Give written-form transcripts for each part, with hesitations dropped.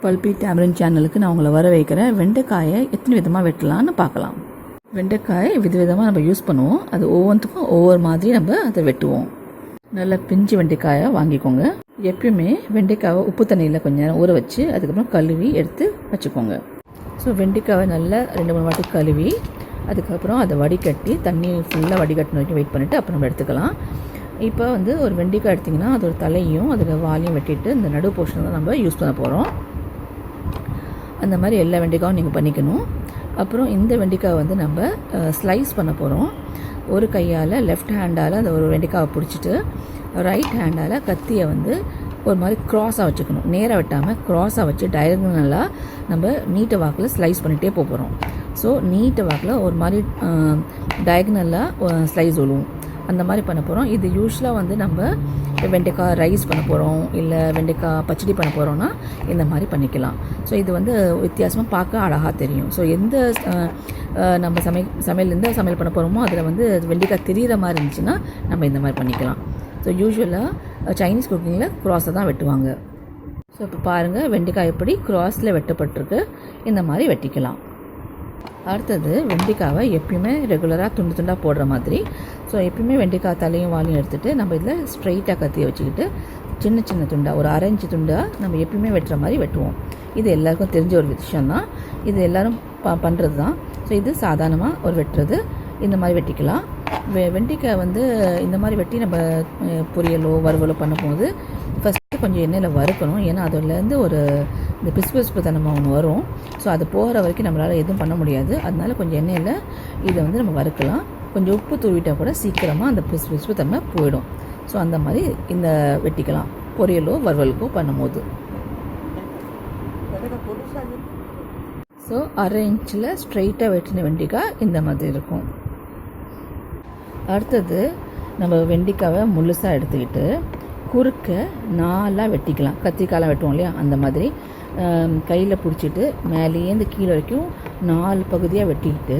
பல்பி tamarind சேனலுக்கு நான் உங்களை வர வைக்கிறேன். வெண்டைக்காயை எத்தனை விதமாக வெட்டலான்னு பார்க்கலாம். வெண்டைக்காய் விதவிதமாக நம்ம யூஸ் பண்ணுவோம். அது ஒவ்வொன்றுக்கும் ஒவ்வொரு மாதிரி நம்ம அதை வெட்டுவோம். நல்லா பிஞ்சு வெண்டைக்காயை வாங்கிக்கோங்க. எப்பயுமே வெண்டைக்காயை உப்பு தண்ணியில் கொஞ்சம் நேரம் ஊற வச்சு அதுக்கப்புறம் கழுவி எடுத்து வச்சுக்கோங்க. ஸோ வெண்டைக்காயை நல்லா 2-3 வாட்டி கழுவி அதுக்கப்புறம் அதை வடிகட்டி தண்ணி ஃபுல்லாக வடிகட்டின வரைக்கும் வெயிட் பண்ணிவிட்டு அப்புறம் நம்ம எடுத்துக்கலாம். இப்போ ஒரு வெண்டைக்காய் எடுத்திங்கன்னா அதோட தலையும் அதோட வாலையும் வெட்டிட்டு இந்த நடு போர்ஷனை தான் நம்ம யூஸ் பண்ண போகிறோம். அந்த மாதிரி எல்லா வெண்டைக்காயும் நீங்கள் பண்ணிக்கணும். அப்புறம் இந்த வெண்டைக்காய் நம்ம ஸ்லைஸ் பண்ண போகிறோம். ஒரு கையால் லெஃப்ட் ஹேண்டால் அந்த ஒரு வெண்டைக்காவை பிடிச்சிட்டு ரைட் ஹேண்டால் கத்தியை ஒரு மாதிரி க்ராஸாக வச்சுக்கணும். நேராக வெட்டாமல் க்ராஸாக வச்சு டயகனலாக நம்ம நீட்டை வாக்கில் ஸ்லைஸ் பண்ணிகிட்டே போகிறோம். ஸோ நீட்டை வாக்கில் ஒரு மாதிரி டயகனலாக ஸ்லைஸ் விழுவும். அந்த மாதிரி பண்ண போகிறோம். இது யூஸ்வலாக நம்ம வெண்டைக்காய் ரைஸ் பண்ண போகிறோம், இல்லை வெண்டைக்காய் பச்சடி பண்ண போகிறோன்னா இந்த மாதிரி பண்ணிக்கலாம். ஸோ இது வித்தியாசமாக பார்க்க அழகாக தெரியும். ஸோ எந்த நம்ம எந்த சமையல் பண்ண போகிறோமோ அதில் வெண்டைக்காய் தெரிகிற மாதிரி இருந்துச்சுன்னா நம்ம இந்த மாதிரி பண்ணிக்கலாம். ஸோ யூஸ்வலாக சைனீஸ் குக்கிங்கில் க்ராஸை தான் வெட்டுவாங்க. ஸோ இப்போ பாருங்கள் வெண்டைக்காய் எப்படி க்ராஸில் வெட்டப்பட்டிருக்கு. இந்த மாதிரி வெட்டிக்கலாம். அடுத்தது வெண்டைக்காவை எப்பயுமே ரெகுலராக துண்டு துண்டாக போடுற மாதிரி. ஸோ எப்பயுமே வெண்டைக்காய் தலையும் வாலையும் எடுத்துகிட்டு நம்ம இதில் ஸ்ட்ரைட்டாக கத்தியை வச்சுக்கிட்டு சின்ன சின்ன துண்டாக ஒரு 1/2 இன்ச்சு துண்டாக நம்ம எப்பயுமே வெட்டுற மாதிரி வெட்டுவோம். இது எல்லாருக்கும் தெரிஞ்ச ஒரு விஷயந்தான். இது எல்லோரும் பண்ணுறது தான். ஸோ இது சாதாரணமாக ஒரு வெட்டுறது. இந்த மாதிரி வெட்டிக்கலாம். வெண்டைக்காய் இந்த மாதிரி வெட்டி நம்ம பொரியலோ வறுவலோ பண்ணும்போது ஃபஸ்ட்டு கொஞ்சம் எண்ணெயில் வறுக்கணும். ஏன்னா அதுலேருந்து இந்த பிசுபிசுப்பு தன்மை ஒன்று வரும். ஸோ அது போகிற வரைக்கும் நம்மளால் எதுவும் பண்ண முடியாது. அதனால கொஞ்சம் எண்ணெயில் இதை நம்ம வறுக்கலாம். கொஞ்சம் உப்பு தூவிட்டால் கூட சீக்கிரமாக அந்த பிசுபிசுப்பு தன்மை போயிடும். ஸோ அந்த மாதிரி இந்த வெட்டிக்கலாம் பொரியலோ வறுவலுக்கோ பண்ணும்போது. ஸோ 1/2 இன்ச்சில் ஸ்ட்ரைட்டாக வெட்டின வெண்டைக்காய் இந்த மாதிரி இருக்கும். அடுத்தது நம்ம வெண்டைக்காவை முழுசாக எடுத்துக்கிட்டு குறுக்க 4ஆக வெட்டிக்கலாம். கத்திரிக்காயெலாம் வெட்டுவோம் இல்லையா, அந்த மாதிரி கையில் பிடிச்சிட்டு மேலேருந்து கீழே வரைக்கும் 4 பகுதியாக வெட்டிக்கிட்டு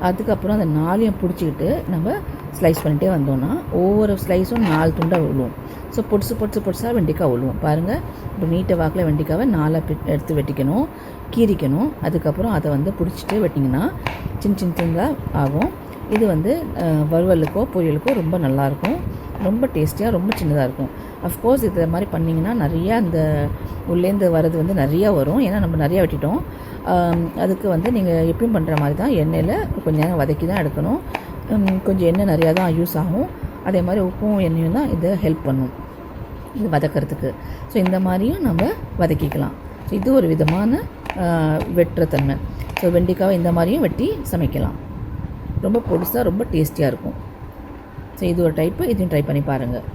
அதுக்கப்புறம் அந்த 4ஐயும் பிடிச்சிக்கிட்டு நம்ம ஸ்லைஸ் பண்ணிகிட்டே வந்தோம்னா ஒவ்வொரு ஸ்லைஸும் 4 துண்டாக விழுவும். ஸோ பொடிசாக வெண்டைக்காய் விழுவும். பாருங்கள், இப்போ நீட்டை வாக்கில் வெண்டைக்காவை 4ஆக எடுத்து வெட்டிக்கணும், கீரிக்கணும். அதுக்கப்புறம் அதை பிடிச்சிட்டு வெட்டிங்கன்னா சின்ன சின்ன துண்டாக ஆகும். இது வறுவலுக்கோ பொரியலுக்கோ ரொம்ப நல்லாயிருக்கும். ரொம்ப டேஸ்டியாக ரொம்ப சின்னதாக இருக்கும். அஃப்கோர்ஸ் இதை மாதிரி பண்ணிங்கன்னா நிறையா அந்த உள்ளேந்து வர்றது நிறையா வரும். ஏன்னா நம்ம நிறையா வெட்டிட்டோம். அதுக்கு நீங்கள் எப்பயும் பண்ணுற மாதிரி தான் எண்ணெயில் கொஞ்சம் நேரம் வதக்கி தான் எடுக்கணும். கொஞ்சம் எண்ணெய் நிறையா தான் யூஸ் ஆகும். அதே மாதிரி உப்பும் எண்ணெயும் தான் இதை ஹெல்ப் பண்ணும் இது வதக்கிறதுக்கு. ஸோ இந்த மாதிரியும் நம்ம வதக்கிக்கலாம். ஸோ இது ஒரு விதமான வெட்டுற தன்மை. ஸோ வெண்டைக்காவை இந்த மாதிரியும் வெட்டி சமைக்கலாம். ரொம்ப பொடிசாக ரொம்ப டேஸ்டியாக இருக்கும். ஸோ இது ஒரு டைப்பு. இதையும் ட்ரை பண்ணி பாருங்கள்.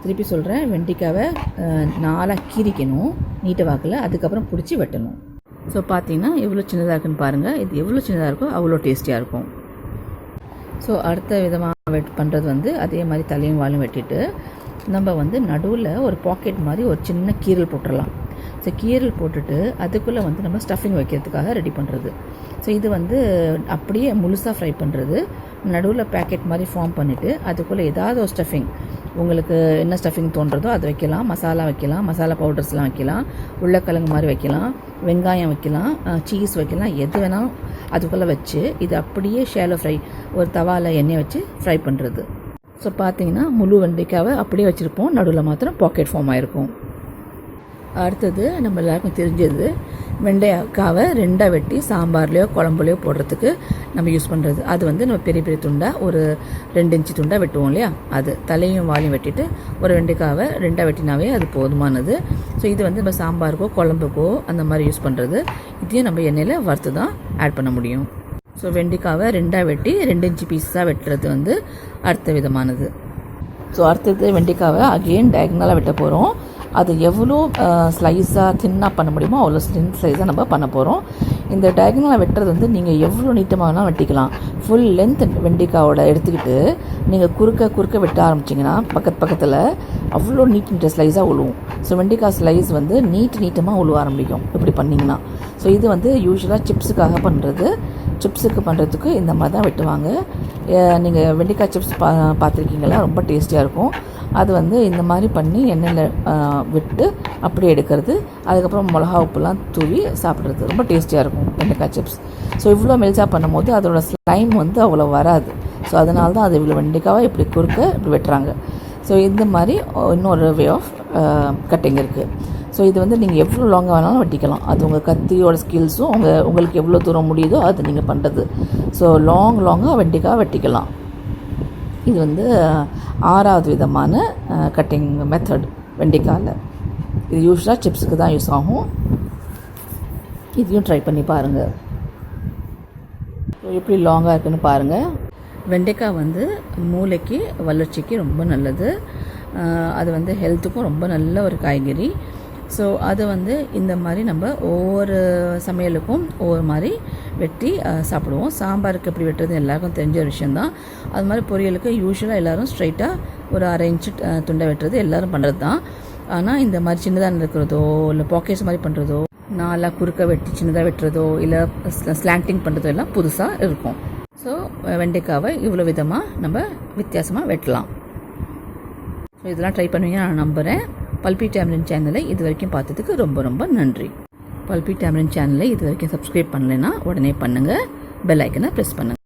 திருப்பி சொல்கிறேன், வெண்டைக்காவை 4ஆக கீரிக்கணும் நீட்டை வாக்கில். அதுக்கப்புறம் பிடிச்சி வெட்டணும். ஸோ பார்த்தீங்கன்னா எவ்வளோ சின்னதாக இருக்குன்னு பாருங்கள். இது எவ்வளோ சின்னதாக இருக்கோ அவ்வளோ டேஸ்டியாக இருக்கும். ஸோ அடுத்த விதமாக பண்ணுறது அதே மாதிரி தலையும் வாலும் வெட்டிட்டு நம்ம நடுவில் ஒரு பாக்கெட் மாதிரி ஒரு சின்ன கீரல் போட்டுடலாம். ஸோ கீரல் போட்டுட்டு அதுக்குள்ளே நம்ம ஸ்டஃபிங் வைக்கிறதுக்காக ரெடி பண்ணுறது. ஸோ இது அப்படியே முழுசாக ஃப்ரை பண்ணுறது. நடுவில் பேக்கெட் மாதிரி ஃபார்ம் பண்ணிவிட்டு அதுக்குள்ளே ஏதாவது ஒரு ஸ்டஃபிங் உங்களுக்கு என்ன ஸ்டஃபிங் தோன்றதோ அதை வைக்கலாம். மசாலா வைக்கலாம், மசாலா பவுடர்ஸ்லாம் வைக்கலாம், உருளைக்கிழங்கு மாதிரி வைக்கலாம், வெங்காயம் வைக்கலாம், சீஸ் வைக்கலாம், எது வேணாலும் அதுக்குள்ளே வச்சு இது அப்படியே ஷேலோ ஃப்ரை ஒரு தவாவில் எண்ணெய் வச்சு ஃப்ரை பண்ணுறது. ஸோ பார்த்தீங்கன்னா முழு வெண்டைக்காவை அப்படியே வச்சுருப்போம். நடுவில் மாத்திரம் பாக்கெட் ஃபார்ம் ஆகிருக்கும். அடுத்தது நம்ம எல்லாருக்கும் தெரிஞ்சது வெண்டைக்காவை 2ஆக வெட்டி சாம்பார்லேயோ குழம்புலையோ போடுறதுக்கு நம்ம யூஸ் பண்ணுறது. அது நம்ம பெரிய பெரிய துண்டாக ஒரு 2 இன்ச்சு துண்டாக வெட்டுவோம் இல்லையா, அது தலையும் வாலையும் வெட்டிட்டு ஒரு வெண்டைக்காவை 2ஆக வெட்டினாவே அது போதுமானது. ஸோ இது நம்ம சாம்பாருக்கோ குழம்புக்கோ அந்த மாதிரி யூஸ் பண்ணுறது. இதையும் நம்ம எண்ணெயில் வறுத்து தான் ஆட் பண்ண முடியும். ஸோ வெண்டைக்காவை 2ஆக வெட்டி 2 இன்ச்சு பீஸாக வெட்டுறது அடுத்த விதமானது. ஸோ அடுத்தது வெண்டைக்காவை அகெயின் டயகனலாக வெட்ட போகிறோம். அது எவ்வளோ ஸ்லைஸாக தின்னாக பண்ண முடியுமோ அவ்வளோ ஸ்லைஸாக நம்ம பண்ண போகிறோம். இந்த டயகனலாக வெட்டுறது நீங்கள் எவ்வளோ நீட்டமாகனா வெட்டிக்கலாம். ஃபுல் லென்த் வெண்டைக்காவோட எடுத்துக்கிட்டு நீங்கள் குறுக்க வெட்ட ஆரம்பிச்சிங்கன்னா பக்கத்தில் அவ்வளோ நீட்ட ஸ்லைஸாக விழுவும். ஸோ வெண்டைக்காய் ஸ்லைஸ் நீட்டமாக விழுவ ஆரம்பிக்கும் இப்படி பண்ணிங்கன்னா. ஸோ இது யூஸ்வலாக சிப்ஸுக்காக பண்ணுறது. சிப்ஸுக்கு பண்ணுறதுக்கு இந்த மாதிரி தான் வெட்டுவாங்க. நீங்கள் வெண்டைக்காய் சிப்ஸ் பார்த்துருக்கீங்களா, ரொம்ப டேஸ்டியாக இருக்கும். அது வந்து இந்த மாதிரி பண்ணி எண்ணெயில் விட்டு அப்படியே எடுக்கிறது, அதுக்கப்புறம் மிளகா உப்புலாம் தூவி சாப்பிட்றது ரொம்ப டேஸ்டியாக இருக்கும் வெண்டைக்காய் சிப்ஸ். ஸோ இவ்வளோ மெல்சாக பண்ணும்போது அதோட ஸ்லைம் வந்து அவ்வளோ வராது. ஸோ அதனால தான் அது இவ்வளோ வெண்டைக்காவை இப்படி குறுக்க இப்படி வெட்டுறாங்க. ஸோ இந்த மாதிரி இன்னொரு வே ஆஃப் கட்டிங் இருக்குது. ஸோ இது வந்து நீங்கள் எவ்வளோ லாங்காக வேணாலும் வெட்டிக்கலாம். அது உங்கள் கத்தியோட ஸ்கில்ஸும் உங்களுக்கு எவ்வளோ தூரம் முடியுதோ அது நீங்கள் பண்ணுறது. ஸோ லாங்காக வெண்டைக்காய் வெட்டிக்கலாம். இது வந்து 6வது விதமான கட்டிங் மெத்தட் வெண்டைக்காயில். இது யூஸ்வலாக சிப்ஸுக்கு தான் யூஸ் ஆகும். இதையும் ட்ரை பண்ணி பாருங்கள். ஸோ எப்படி லாங்காக இருக்குன்னு பாருங்கள். வெண்டைக்காய் வந்து மூளைக்கு வளர்ச்சிக்கு ரொம்ப நல்லது. அது வந்து ஹெல்த்துக்கும் ரொம்ப நல்ல ஒரு காய்கறி. ஸோ அதை வந்து இந்த மாதிரி நம்ம ஒவ்வொரு சமையலுக்கும் ஒவ்வொரு மாதிரி வெட்டி சாப்பிடுவோம். சாம்பாருக்கு எப்படி வெட்டுறது எல்லாருக்கும் தெரிஞ்ச ஒரு விஷயந்தான். அது மாதிரி பொரியலுக்கு யூஸ்வலாக எல்லோரும் ஸ்ட்ரைட்டாக ஒரு 1/2 இன்ச்சு துண்டை வெட்டுறது எல்லோரும் பண்ணுறது தான். ஆனால் இந்த மாதிரி சின்னதாக இருக்கிறதோ இல்லை பாக்கெட்ஸ் மாதிரி பண்ணுறதோ, நாலாக குறுக்க வெட்டி சின்னதாக வெட்டுறதோ இல்லை ஸ்லாண்டிங் பண்ணுறதோ எல்லாம் புதுசாக இருக்கும். ஸோ வெண்டைக்காவை இவ்வளோ விதமாக நம்ம வித்தியாசமாக வெட்டலாம். ஸோ இதெல்லாம் ட்ரை பண்ணுவீங்க நான் நம்புகிறேன். பல்பி டேமரிண்ட் சேனலை இது வரைக்கும் பார்த்ததுக்கு ரொம்ப ரொம்ப நன்றி. பல்பி டேமரிண்ட் சேனலை இது வரைக்கும் சப்ஸ்கிரைப் பண்ணலைன்னா உடனே பண்ணுங்கள். பெல் ஐக்கனை ப்ரெஸ் பண்ணுங்கள்.